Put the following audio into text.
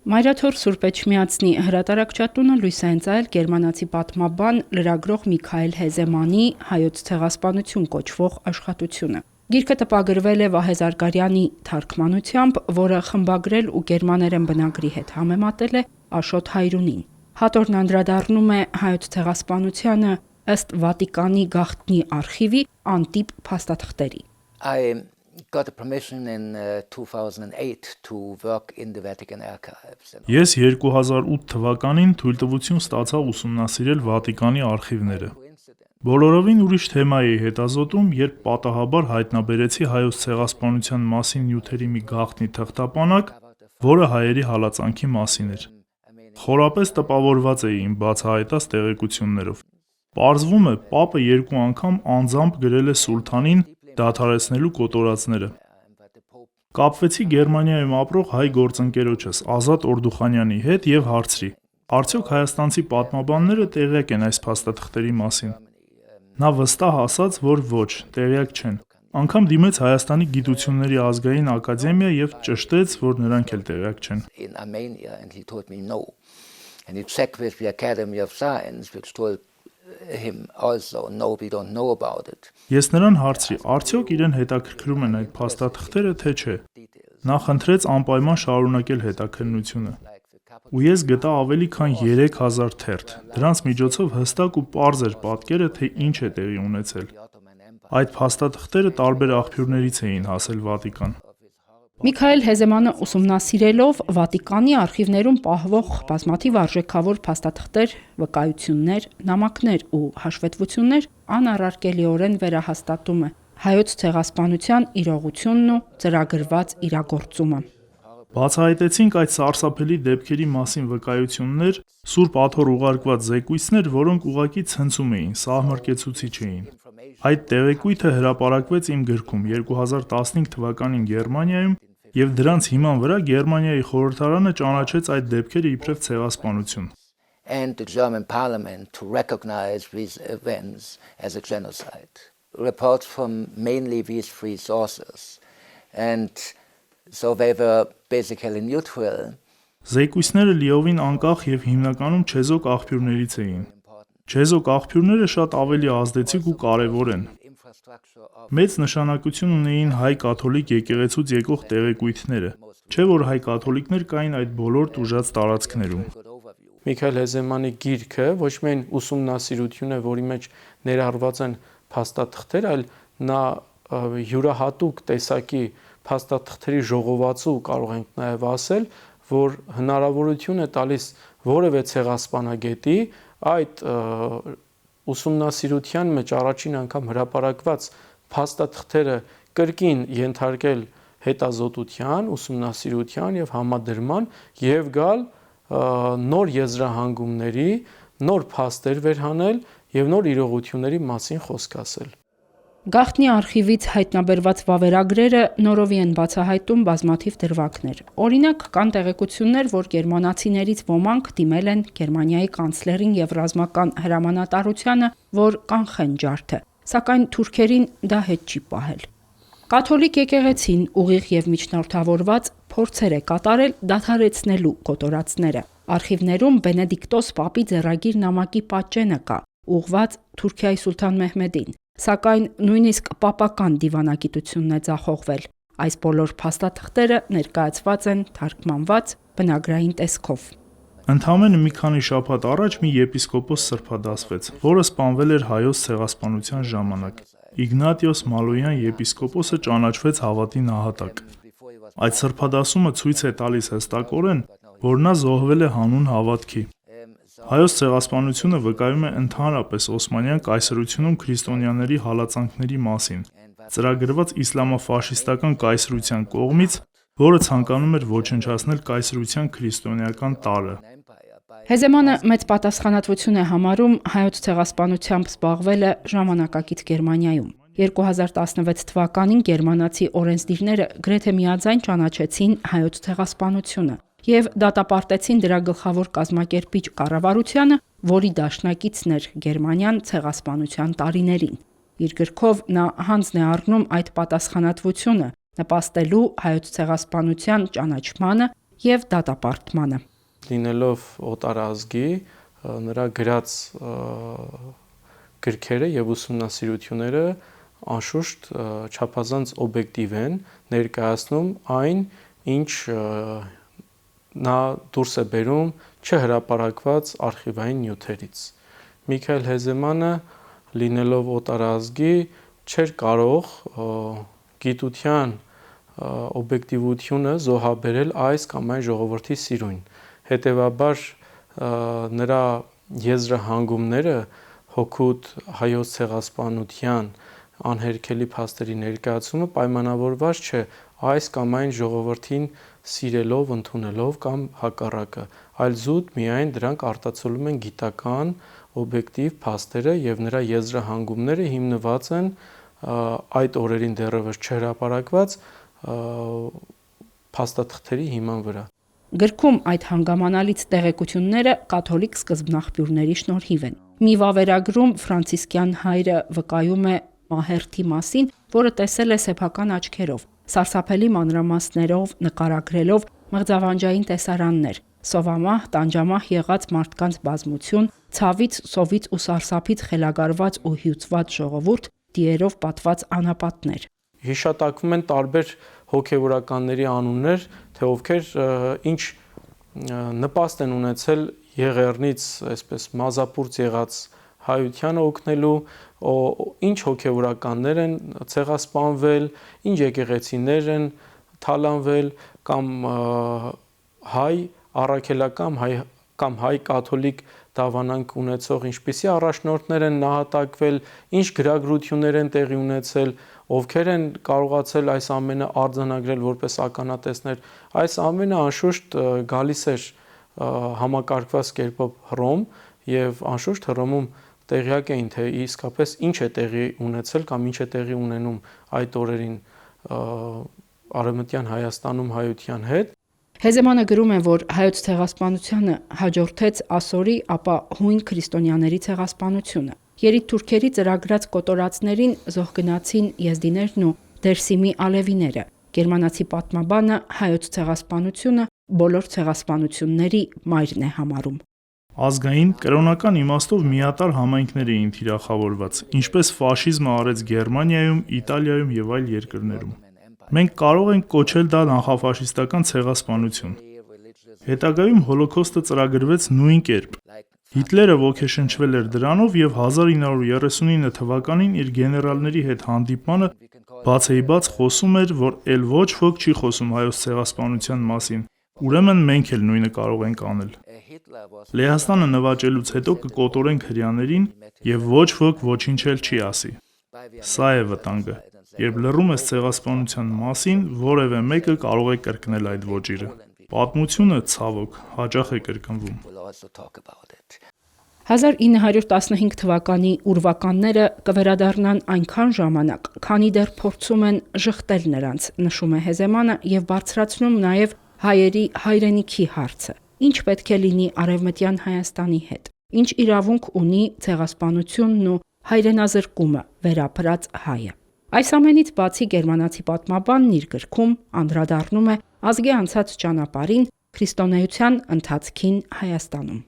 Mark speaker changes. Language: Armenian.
Speaker 1: Մայրաթոր Սուրբ Էջմիածնի հրատարակչատունը լույս է ընծայել գերմանացի պատմաբան լրագրող Միքայել Հեզեմանի «Հայոց ցեղասպանություն» կոչվող աշխատությունը։ Գիրքը տպագրվել է Վահե Զարգարյանի թարգմանությամբ, որը խմբագրել ու գերմաներեն բնագրի հետ համեմատել է Աշոտ Հայրունին։ Հատորն անդրադառնում է հայոց ցեղասպանությանը ըստ Վատիկանի գաղտնի արխիվի անտիպ փաստաթղթերի։
Speaker 2: Got a permission in 2008 to work in the Vatican archives.
Speaker 3: Ես 2008 թվականին թույլտվություն ստացա ուսումնասիրել Վատիկանի արխիվները։ Բոլորովին ուրիշ թեմա էի հետազոտում, երբ պատահաբար հայտնաբերեցի հայոց ցեղասպանության մասին նյութերի մի գաղտնի թղթապանակ, որը հայերի հալածանքի մասին էր։ Խորապես տպավորված էի իմ բացահայտած տեղեկություններով։ Պարզվում է, Պապը 2 անգամ անձամբ գրել է սուլթանին դադարեցնելու կոտորածները։ Կապվեցի Գերմանիայում ապրող հայ գործընկերոջս Ազատ Օրդուխանյանի հետ եւ հարցրի. արդյոք հայաստանցի պատմաբանները տեղյակ են այս փաստաթղթերի մասին։ Նա վստահ ասաց, որ ոչ, տեղյակ չեն։ Անգամ դիմեց Հայաստանի Գիտությունների ազգային ակադեմիա եւ ճշտեց, որ նրանք էլ տեղյակ չեն։ Ես նրան հարցրի, արդյոք իրեն հետաքրքրում են այդ փաստաթղթերը, թե չէ։ Նա խնդրեց անպայման շարունակել հետաքննությունը։ Ու ես գտա ավելի քան 3000 թերթ։ Դրանց միջոցով հստակ ու պարզ էր պատկերը, թե ինչ է տեղի ունեցել։ Այդ փաստաթղթերը տարբեր աղբյուրներից էին հասել Վատիկան։
Speaker 1: Միքայել Հեզեմանը ուսումնասիրելով Վատիկանի արխիվներում պահվող բազմաթիվ արժեքավոր փաստաթղթեր, վկայություններ, նամակներ ու հաշվետվություններ անառարկելիորեն վերահաստատում է հայոց ցեղասպանության իրողությունն ու ծրագրված իրագործումը։
Speaker 3: Բացահայտեցինք այդ սարսափելի դեպքերի մասին վկայություններ, Սուրբ Աթոռ ուղարկված զեկույցներ, որոնք ուղղակի ցնցում էին, սահմռկեցուցիչ էին։ Այդ տեղեկույթը հրապարակվեց իմ գրքում 2015 թվականին Գերմանիայում, եւ դրանց հիման վրա Գերմանիայի խորհրդարանը ճանաչեց այդ դեպքերը իբրև ցեղասպանություն։
Speaker 2: And the German parliament to recognize these events as a genocide. Reports from mainly these three sources. And so they were basically neutral.
Speaker 3: Զեկույցները լիովին անկախ եւ հիմնականում չեզոք աղբյուրներից էին։ Չեզոք աղբյուրները շատ ավելի ազդեցիկ ու կարևոր են։ Մեծ նշանակություն ունեին հայ կաթոլիկ եկեղեցուց եկող տեղեկույթները, չէ՞ որ հայ կաթոլիկներ կային այդ բոլոր տուժած տարածքներում։
Speaker 4: Միքայել Հեզեմանի գիրքը ոչ միայն ուսումնասիրություն է, որի մեջ ներառված են փաստաթղթեր, այլ նա յուրահատուկ տեսակի փաստաթղթերի ժողովածու կարող ենք նաև ասել, որ հնարավորություն է տալիս որևէ ցեղասպանագետի այդ ուսումնասիրության մեջ առաջին անգամ հրապարակված փաստաթղթերը կրկին ենթարկել հետազոտության, ուսումնասիրության եւ համադրման եւ գալ նոր եզրահանգումների, նոր փաստեր վերհանել եւ նոր իրողությունների մասին խոսք ասել։
Speaker 1: Գաղտնի արխիվից հայտնաբերված վավերագրերը նորովի են բացահայտում բազմաթիվ դրվագներ։ Օրինակ, կան տեղեկություններ, որ գերմանացիներից ոմանք դիմել են Գերմանիայի կանցլերին եւ ռազմական հրամանատարությանը, որ կանխեն ջարդը, սակայն թուրքերին դա հետ չի պահել։ Կաթոլիկ եկեղեցին ուղիղ եւ միջնորդավորված փորձեր է կատարել դադարեցնելու կոտորածները։ Արխիվներում Բենեդիկտոս Պապի ձեռագիր նամակի պատճենը կա, ուղղված Թուրքիայի սուլթան Մեհմեդին, սակայն նույնիսկ պապական դիվանագիտությունն է ձախողվել։ Այս բոլոր փաստաթղթերը ներկայացված են թարգմանված բնագրային տեսքով։
Speaker 3: Ընդամենը մի քանի շաբաթ առաջ մի եպիսկոպոս սրբադասվեց, որը սպանվել էր հայոց ցեղասպանության ժամանակ։ Իգնատիոս Մալոյան եպիսկոպոսը ճանաչվեց հավատի նահատակ։ Այդ սրբադասումը ցույց է տալիս հստակորեն, որ նա զոհվել է հանուն հավատքի։ Հայոց ցեղասպանությունը վկայում է ընդհանրապես Օսմանյան կայսրությունում քրիստոնյաների հալածանքների մասին, ծրագրված իսլամաֆաշիստական կայսրության կողմից, որը ցանկանում էր ոչնչացնել կայսրության քրիստոնեական տարրը։
Speaker 1: Հեզեմանը մեծ պատասխանատվություն է համարում հայոց ցեղասպանությամբ զբաղվելը ժամանակակից Գերմանիայում։ 2016 թվականին գերմանացի օրենսդիրները գրեթե միաձայն ճանաչեցին հայոց ցեղասպանությունը եւ դատապարտեցին դրա գլխավոր կազմակերպիչ կառավարությանը, որի դաշնակիցն էր Գերմանիան ցեղասպանության տարիներին։ Իր գրքով նա հանձն է առնում այդ պատասխանատվությունը նպաստելու հայոց ցեղասպանության ճանաչմանը եւ դատապարտմանը։
Speaker 4: Լինելով օտարազգի, նրա գրած գրքերը եւ ուսումնասիրությունները անշուշտ չափազանց օբյեկտիվ են, ներկայացնում այն, ինչ նա դուրս է բերում չհրապարակված արխիվային նյութերից։ Միքայել Հեզեմանը, լինելով օտարազգի, չէր կարող գիտության օբյեկտիվությունը զոհաբերել այս կամ այն ժողովրդի սիրուն։ Հետևաբար նրա եզրահանգումները հօգուտ հայոց ցեղասպանության անհերքելի փաստերի ներկայացումը պայմանավորված չէ այս կամ այն ժողովրդին սիրելով, ընդունելով կամ հակառակը, այլ զուտ միայն դրանք արտացոլում են գիտական, օբյեկտիվ փաստերը եւ նրա եզրահանգումները հիմնված են այդ օրերին դեռևս չհրապարակված փաստաթղթերի հիման վրա։
Speaker 1: Գրքում այդ հանգամանալից տեղեկությունները կաթոլիկ սկզբնաղբյուրների շնորհիվ են։ Մի վավերագրում ֆրանցիսկյան հայրը վկայում է մահերթի մասին, որը տեսել է սեփական աչքերով, սարսափելի մանրամասներով նկարագրելով մղձավանջային տեսարաններ, սովամահ, տանջամահ եղած մարդկանց բազմություն, ցավից, սովից ու սարսափից խելագարված ու հյուծված ժողովուրդ, դիերով պատված անապատներ։
Speaker 4: Հիշատակվում են տարբեր հոգևորականների անուններ, թե ովքեր ինչ նպաստ են ունեցել Եղեռնից, այսպես մազապուրծ եղած հայությանը օգնելու, ինչ հոգևորականներ են ցեղասպանվել, ինչ եկեղեցիներ են թալանվել կամ հայ առաքելական կամ հայ կաթոլիկ դավանանք ունեցող ինչպիսի առաջնորդներ են նահատակվել, ինչ գրագրություններ են տեղի ունեցել, ովքեր են կարողացել այս ամենը արձանագրել որպես ականատեսներ, այս ամենը անշուշտ գալիս էր համակարգված կերպով Հռոմ եւ անշուշտ Հռոմում տեղյակ էին, թե իսկապես ինչ է տեղի ունեցել կամ ինչ է տեղի ունենում այդ օրերին Արևմտյան Հայաստանում հայության հետ։
Speaker 1: Հեզեմանը գրում է, որ հայոց ցեղասպանությանը հաջորդեց ասորի, ապա հույն քրիստոնյաների ցեղասպանությունը։ Երիտ թուրքերի ծրագրած կոտորածներին զոհ գնացին եզդիներն ու Դերսիմի ալևիները։ Գերմանացի պատմաբանը հայոց ցեղասպանությունը բոլոր ցեղասպանությունների մայրն է համարում։
Speaker 3: Ազգային կրոնական իմաստով միատարր համայնքներ էին թիրախավորված, ինչպես ֆաշիզմը արեց Գերմանիայում, Իտալիայում եւ այլ երկրներում։ Մենք կարող ենք կոչել դա նախաֆաշիստական ցեղասպանություն։ Հետագայում հոլոքոստը ծրագրվեց նույն կերպ։ Հիտլերը ոգեշնչվել էր դրանով եւ 1939 թվականին իր գեներալների հետ հանդիպմանը բացեիբաց խոսում էր, որ ել ոչ ոք չի խոսում հայոց ցեղասպանության մասին։ Ուրեմն մենք էլ նույնը կարող ենք անել։ Լեհաստանը նվաճելուց հետո կկոտորենք հրեաներին եւ ոչ ոք ոչինչ էլ չի ասի։ Սա է վտանգը։ Երբ լռում ես ցեղասպանության մասին, որևէ մեկը կարող է կրկնել այդ ոճիրը։ Պատմությունը, ցավոք, հաճախ է կրկնվում։
Speaker 1: 1915 թվականի ուրվականները կվերադառնան այնքան ժամանակ, քանի դեռ փորձում են ժխտել նրանց, նշում է Հեզեմանը եւ բարձրացնում նաեւ հայերի հայրենիքի հարցը։ Ինչ պետք է լինի Արևմտյան Հայաստանի հետ։ Ինչ իրավունք ունի ցեղասպանությունն ու հայրենազրկումը վերապրած հայը։ Այս ամենից բացի գերմանացի պատմաբանն իր գրքում անդրադառնում է ազգի անցած ճանապարհին, քրիստոնեության ընթացքին Հայաստանում։